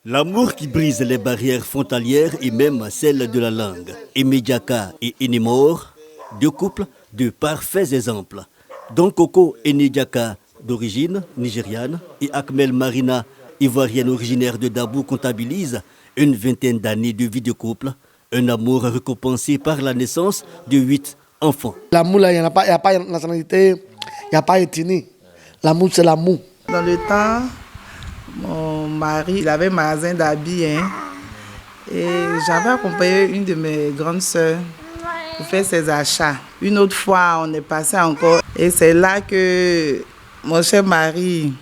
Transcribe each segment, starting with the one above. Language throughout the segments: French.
L'amour qui brise les barrières frontalières et même celles de la langue. Emediaka et Enemor, deux couples de parfaits exemples. Don Koko Enediaka, d'origine nigériane, et Akmel Marina, ivoirienne originaire de Dabou, comptabilisent une vingtaine d'années de vie de couple. Un amour récompensé par la naissance de 8 enfants. L'amour, il n'y a pas de nationalité, il n'y a pas d'ethnie. L'amour, c'est l'amour. Dans le temps, mon mari, il avait un magasin d'habits. Et j'avais accompagné une de mes grandes sœurs pour faire ses achats. Une autre fois, on est passé encore. Et c'est là que mon cher mari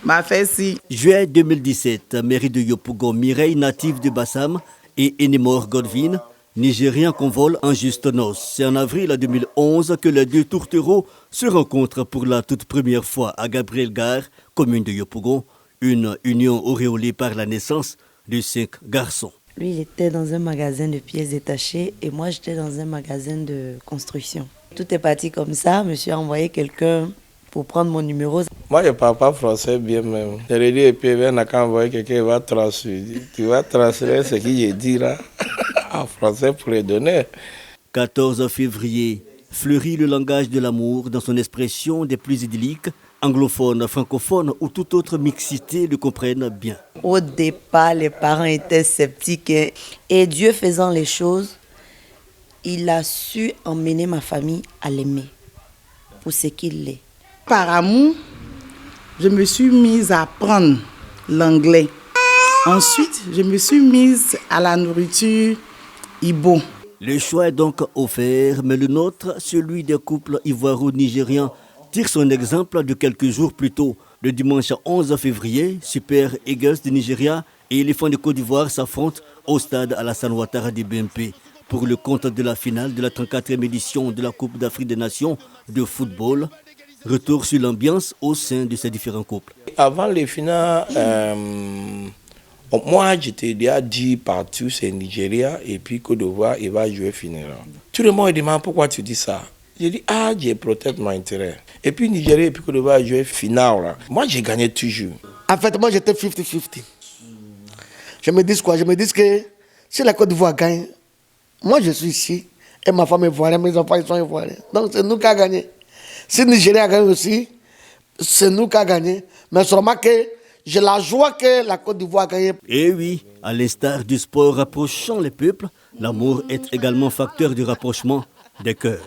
m'a fait si. Juin 2017, mairie de Yopougon, Mireille, native de Bassam, et Enemor Godwin, Nigérien qu'on vole en juste noces. C'est en avril 2011 que les deux tourtereaux se rencontrent pour la toute première fois à Gabriel-Gare, commune de Yopougon, une union auréolée par la naissance de 5 garçons. Lui, il était dans un magasin de pièces détachées et moi, j'étais dans un magasin de construction. Tout est parti comme ça. Monsieur a envoyé quelqu'un pour prendre mon numéro. Moi, je ne parle pas français bien même. Je lui ai dit, et puis, il n'a qu'à envoyer quelqu'un, il va transférer. Tu vas transférer ce qu'il dit là en français pour les donner. 14 février, fleurit le langage de l'amour dans son expression des plus idylliques. Anglophones, francophones ou toute autre mixité le comprennent bien. Au départ, les parents étaient sceptiques et Dieu faisant les choses, il a su emmener ma famille à l'aimer pour ce qu'il est. Par amour, je me suis mise à apprendre l'anglais. Ensuite, je me suis mise à la nourriture ibo. Le choix est donc offert, mais le nôtre, celui des couples ivoiro-nigériens, tire son exemple de quelques jours plus tôt. Le dimanche 11 février, Super Eagles du Nigeria et Éléphants de Côte d'Ivoire s'affrontent au stade Alassane Ouattara de BMP pour le compte de la finale de la 34e édition de la Coupe d'Afrique des Nations de football. Retour sur l'ambiance au sein de ces différents couples. Avant les finales, moi j'étais déjà dit partout c'est Nigeria et puis Côte d'Ivoire il va jouer finale. Tout le monde me demande pourquoi tu dis ça. J'ai dit je protège mon intérêt. Et puis Nigeria et puis Côte d'Ivoire jouer finale. Moi j'ai gagné toujours. En fait, moi j'étais 50-50. Je me dis quoi? Je me dis que si la Côte d'Ivoire gagne, moi je suis ici et ma femme est ivoirienne, mes enfants ils sont ivoiriens. Donc c'est nous qui avons gagné. Si Nigeria gagne aussi, c'est nous qui avons gagné. Mais seulement que j'ai la joie que la Côte d'Ivoire a gagné. Et oui, à l'instar du sport rapprochant les peuples, l'amour est également facteur de rapprochement des cœurs.